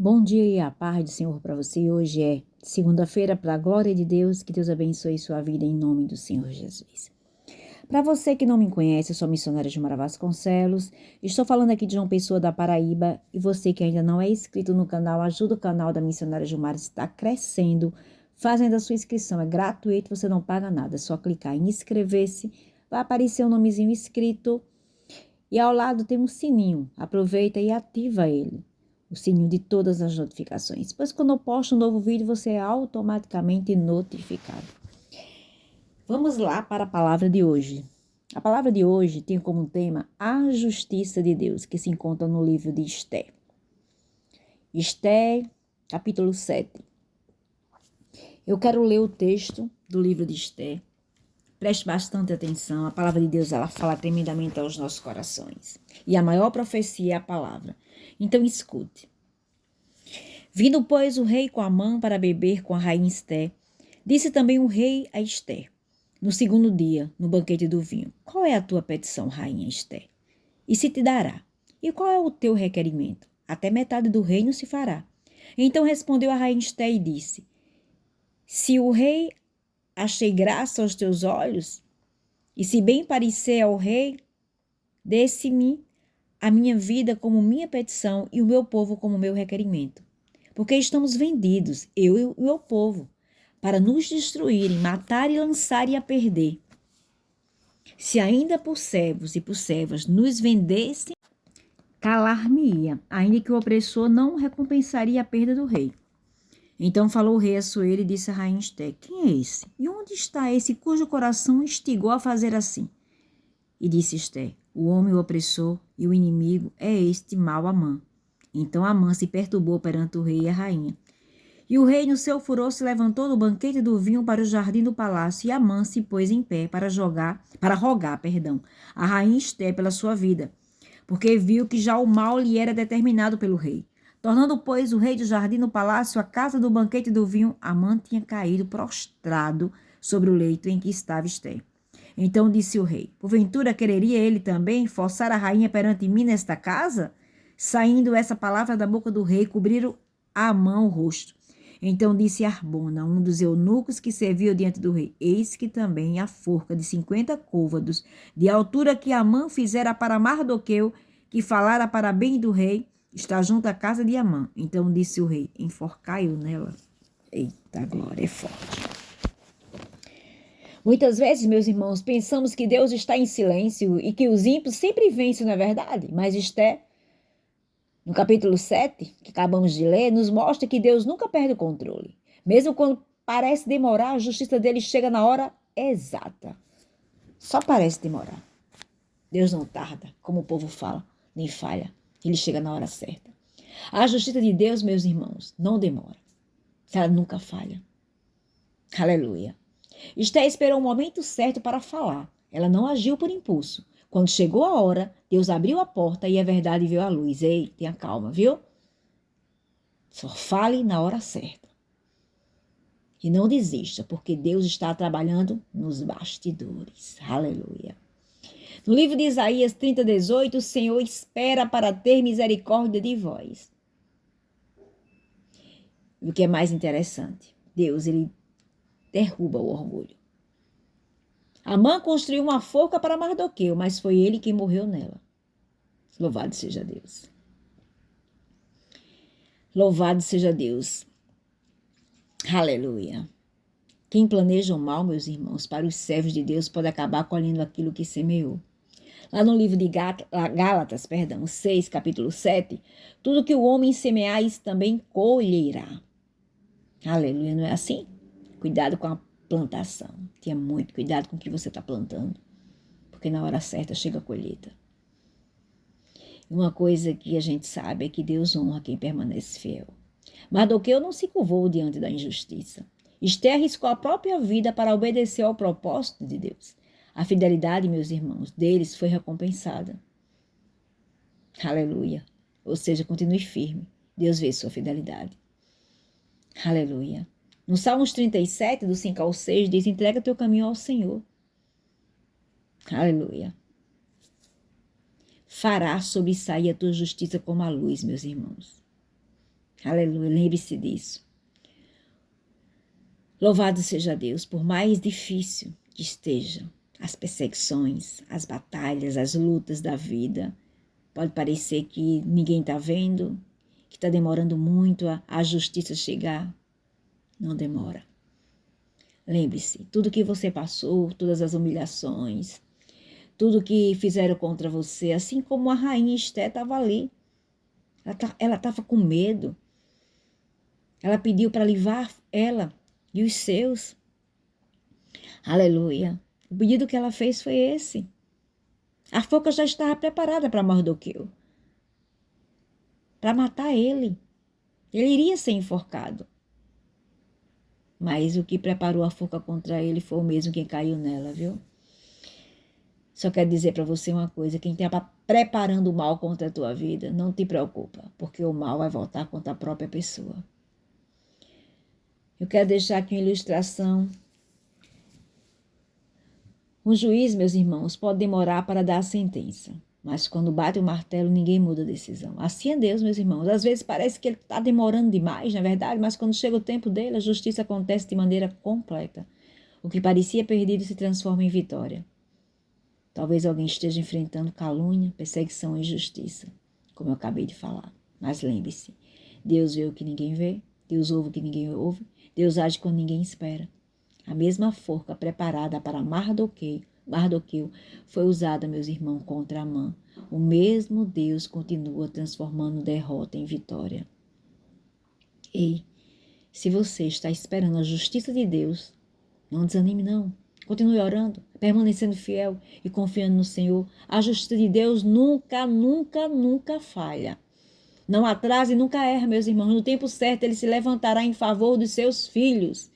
Bom dia e a paz do Senhor para você. Hoje é segunda-feira, para a glória de Deus. Que Deus abençoe sua vida em nome do Senhor Jesus. Para você que não me conhece, eu sou a missionária Gilmara Vasconcelos. Estou falando aqui de João Pessoa da Paraíba. E você que ainda não é inscrito no canal, ajuda o canal da missionária Gilmara a estar crescendo, fazendo a sua inscrição. É gratuito, você não paga nada. É só clicar em inscrever-se. Vai aparecer o nomezinho inscrito. E ao lado tem um sininho. Aproveita e ativa ele. O sininho de todas as notificações. Pois quando eu posto um novo vídeo, você é automaticamente notificado. Vamos lá para a palavra de hoje. A palavra de hoje tem como tema a justiça de Deus, que se encontra no livro de Esté. Esté, capítulo 7. Eu quero ler o texto do livro de Esté. Preste bastante atenção, a palavra de Deus ela fala tremendamente aos nossos corações. E a maior profecia é a palavra. Então escute. Vindo, pois, o rei com Amã para beber com a rainha Esté, disse também o rei a Esté, no segundo dia, no banquete do vinho: qual é a tua petição, rainha Esté? E se te dará. E qual é o teu requerimento? Até metade do reino se fará. Então respondeu a rainha Esté e disse: se o rei achei graça aos teus olhos, e se bem parecer ao rei, desse-me a minha vida como minha petição e o meu povo como meu requerimento. Porque estamos vendidos, eu e o meu povo, para nos destruírem, matar e lançarem a perder. Se ainda por servos e por servas nos vendessem, calar-me-ia, ainda que o opressor não recompensaria a perda do rei. Então falou o rei a Assuero e disse a rainha Esté: quem é esse? E onde está esse cujo coração instigou a fazer assim? E disse Esté: o homem o opressor e o inimigo é este mau Amã. Então Amã se perturbou perante o rei e a rainha. E o rei, no seu furor, se levantou do banquete do vinho para o jardim do palácio, e Amã se pôs em pé para rogar, a rainha Esté pela sua vida, porque viu que já o mal lhe era determinado pelo rei. Tornando, pois, o rei do jardim do palácio à casa do banquete do vinho, Amã tinha caído prostrado sobre o leito em que estava Esté. Então disse o rei: porventura quereria ele também forçar a rainha perante mim nesta casa? Saindo essa palavra da boca do rei, cobriram a Amã o rosto. Então disse Arbona, um dos eunucos que serviu diante do rei: eis que também a forca de 50 côvados, de altura que Amã fizera para Mardoqueu, que falara para bem do rei, está junto à casa de Amã. Então disse o rei: enforcai-o nela. Eita, glória, é forte. Muitas vezes, meus irmãos, pensamos que Deus está em silêncio e que os ímpios sempre vencem, não é verdade? Mas Esté, no capítulo 7, que acabamos de ler, nos mostra que Deus nunca perde o controle. Mesmo quando parece demorar, a justiça dele chega na hora exata. Só parece demorar. Deus não tarda, como o povo fala, nem falha. Ele chega na hora certa. A justiça de Deus, meus irmãos, não demora. Ela nunca falha. Aleluia. Esté esperou o momento certo para falar. Ela não agiu por impulso. Quando chegou a hora, Deus abriu a porta e a verdade veio à luz. Ei, tenha calma, viu? Só fale na hora certa. E não desista, porque Deus está trabalhando nos bastidores. Aleluia. No livro de Isaías 30:18, o Senhor espera para ter misericórdia de vós. E o que é mais interessante, Deus, ele derruba o orgulho. Amã construiu uma forca para Mardoqueu, mas foi ele quem morreu nela. Louvado seja Deus. Louvado seja Deus. Aleluia. Quem planeja o mal, meus irmãos, para os servos de Deus pode acabar colhendo aquilo que semeou. Lá no livro de Gálatas, 6, capítulo 7, tudo que o homem semear, isso também colherá. Aleluia, não é assim? Cuidado com a plantação. Tenha muito cuidado com o que você está plantando, porque na hora certa chega a colheita. Uma coisa que a gente sabe é que Deus honra quem permanece fiel. Mardoqueu não se curvou diante da injustiça. Esté arriscou a própria vida para obedecer ao propósito de Deus. A fidelidade, meus irmãos, deles foi recompensada. Aleluia. Ou seja, continue firme. Deus vê sua fidelidade. Aleluia. No Salmos 37, do 5 ao 6, diz: entrega teu caminho ao Senhor. Aleluia. Fará sobressair a tua justiça como a luz, meus irmãos. Aleluia, lembre-se disso. Louvado seja Deus, por mais difícil que esteja as perseguições, as batalhas, as lutas da vida. Pode parecer que ninguém está vendo, que está demorando muito a justiça chegar. Não demora. Lembre-se, tudo que você passou, todas as humilhações, tudo que fizeram contra você, assim como a rainha Esté estava ali. Ela estava com medo. Ela pediu para livrar ela e os seus. Aleluia. O pedido que ela fez foi esse. A forca já estava preparada para Mardoqueu, para matar ele. Ele iria ser enforcado. Mas o que preparou a forca contra ele foi o mesmo que caiu nela, viu? Só quero dizer para você uma coisa, quem está preparando o mal contra a tua vida, não te preocupa, porque o mal vai voltar contra a própria pessoa. Eu quero deixar aqui uma ilustração. Um juiz, meus irmãos, pode demorar para dar a sentença, mas quando bate o martelo, ninguém muda a decisão. Assim é Deus, meus irmãos. Às vezes parece que ele está demorando demais, na verdade, mas quando chega o tempo dele, a justiça acontece de maneira completa. O que parecia perdido se transforma em vitória. Talvez alguém esteja enfrentando calúnia, perseguição e injustiça, como eu acabei de falar. Mas lembre-se, Deus vê o que ninguém vê, Deus ouve o que ninguém ouve, Deus age quando ninguém espera. A mesma forca preparada para Mardoqueu foi usada, meus irmãos, contra Amã. O mesmo Deus continua transformando derrota em vitória. E se você está esperando a justiça de Deus, não desanime não. Continue orando, permanecendo fiel e confiando no Senhor. A justiça de Deus nunca, nunca, nunca falha. Não atrasa e nunca erra, meus irmãos. No tempo certo, ele se levantará em favor dos seus filhos.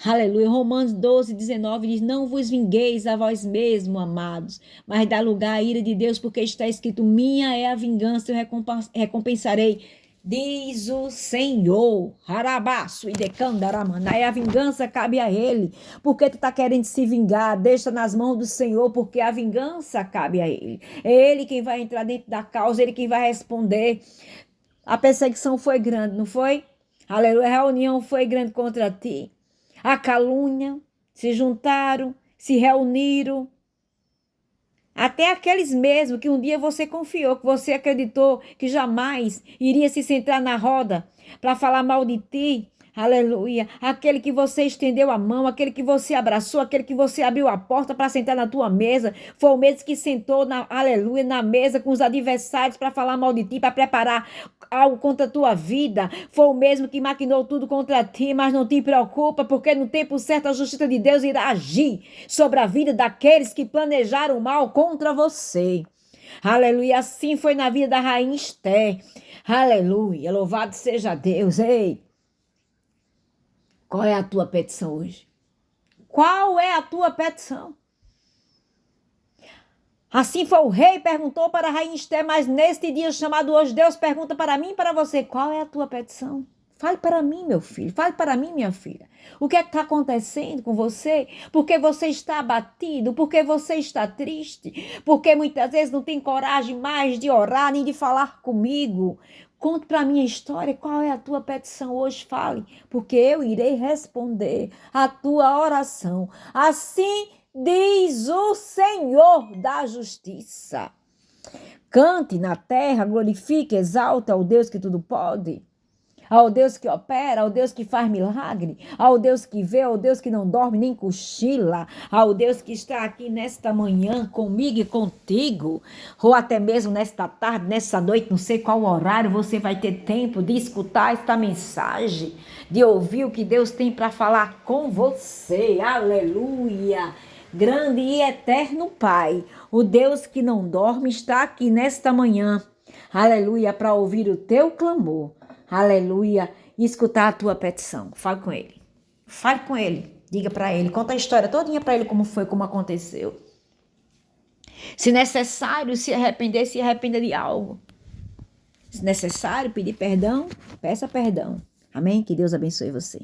Aleluia. Romanos 12, 19 diz: não vos vingueis a vós mesmos, amados, mas dá lugar à ira de Deus, porque está escrito: minha é a vingança, eu recompensarei. Diz o Senhor, Harabaço e Decandaramanai, a vingança cabe a Ele. Porque tu está querendo se vingar, deixa nas mãos do Senhor, porque a vingança cabe a Ele. É Ele quem vai entrar dentro da causa, Ele quem vai responder. A perseguição foi grande, não foi? Aleluia, a reunião foi grande contra ti. A calúnia, se juntaram, se reuniram. Até aqueles mesmos que um dia você confiou, que você acreditou que jamais iria se sentar na roda para falar mal de ti. Aleluia. Aquele que você estendeu a mão, aquele que você abraçou, aquele que você abriu a porta para sentar na tua mesa, foi o mesmo que sentou, aleluia, na mesa com os adversários para falar mal de ti, para preparar algo contra a tua vida. Foi o mesmo que maquinou tudo contra ti, mas não te preocupa, porque no tempo certo a justiça de Deus irá agir sobre a vida daqueles que planejaram o mal contra você. Aleluia. Assim foi na vida da rainha Esté. Aleluia. Louvado seja Deus. Ei. Qual é a tua petição hoje? Qual é a tua petição? Assim foi o rei, perguntou para a rainha Esté, mas neste dia chamado hoje, Deus pergunta para mim e para você, qual é a tua petição? Fale para mim, meu filho, fale para mim, minha filha. O que é que está acontecendo com você? Por que você está abatido? Por que você está triste? Porque muitas vezes não tem coragem mais de orar, nem de falar comigo. Conte para mim a história, qual é a tua petição hoje, fale, porque eu irei responder a tua oração. Assim diz o Senhor da justiça. Cante na terra, glorifique, exalte ao Deus que tudo pode. Ao Deus que opera, ao Deus que faz milagre, ao Deus que vê, ao Deus que não dorme nem cochila, ao Deus que está aqui nesta manhã comigo e contigo, ou até mesmo nesta tarde, nessa noite, não sei qual horário você vai ter tempo de escutar esta mensagem, de ouvir o que Deus tem para falar com você. Aleluia! Grande e eterno Pai, o Deus que não dorme está aqui nesta manhã, aleluia, para ouvir o teu clamor. Aleluia, e escutar a tua petição. Fale com ele. Fale com ele. Diga para ele. Conta a história todinha para ele como foi, como aconteceu. Se necessário, se arrependa de algo. Se necessário pedir perdão, peça perdão. Amém? Que Deus abençoe você.